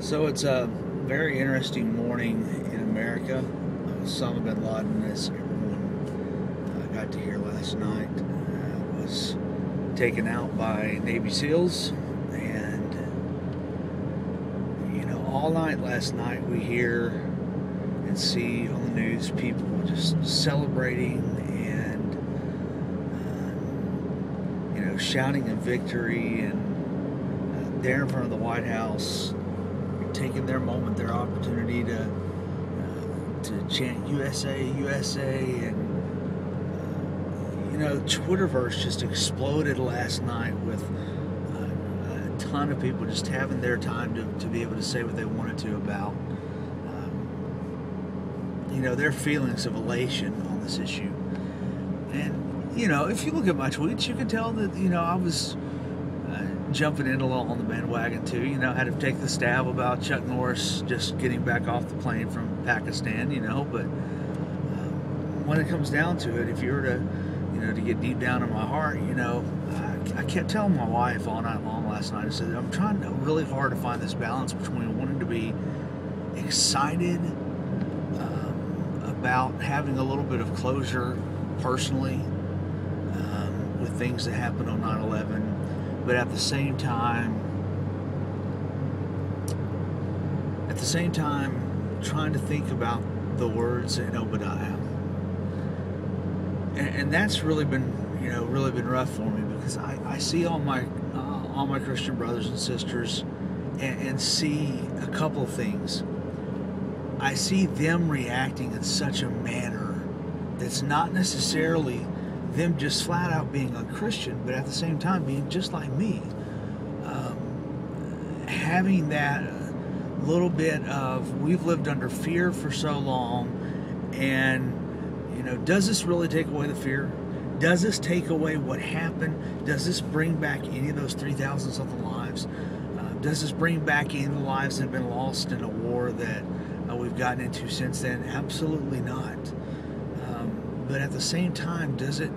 So it's a very interesting morning in America. Osama bin Laden, as everyone got to hear last night, was taken out by Navy SEALs. And, all night last night we hear and see on the news people just celebrating and, shouting in victory, and there in front of the White House, taking their moment, their opportunity to chant USA, USA, and Twitterverse just exploded last night with a ton of people just having their time to be able to say what they wanted to about their feelings of elation on this issue. And if you look at my tweets, you can tell that I was jumping in a little on the bandwagon too. I had to take the stab about Chuck Norris just getting back off the plane from Pakistan, but when it comes down to it, if you were to get deep down in my heart, I kept telling my wife all night long last night, I said, I'm trying really hard to find this balance between wanting to be excited about having a little bit of closure personally with things that happened on 9/11, but at the same time trying to think about the words in Obadiah. And that's really been rough for me, because I see all my Christian brothers and sisters and see a couple of things. I see them reacting in such a manner that's not necessarily them just flat out being unchristian, but at the same time being just like me, having that little bit of, we've lived under fear for so long, and does this really take away the fear? Does this take away what happened? Does this bring back any of those 3,000 something lives? Does this bring back any of the lives that have been lost in a war that we've gotten into since then? Absolutely not. But at the same time, does it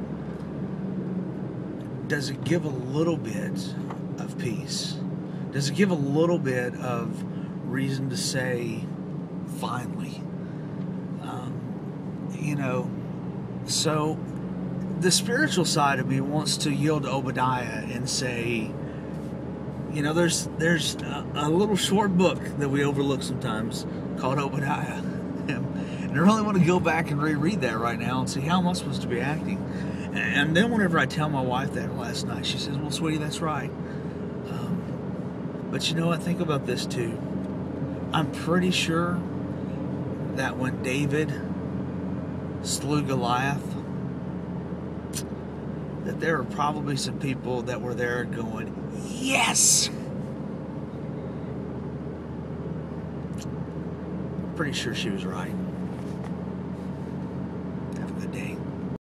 give a little bit of peace? Does it give a little bit of reason to say, finally? So the spiritual side of me wants to yield to Obadiah and say, there's a little short book that we overlook sometimes called Obadiah. And I really want to go back and reread that right now and see how am I supposed to be acting. And then whenever I tell my wife that last night, she says, well, sweetie, that's right. But I think about this too. I'm pretty sure that when David slew Goliath, that there were probably some people that were there going, yes! Pretty sure she was right.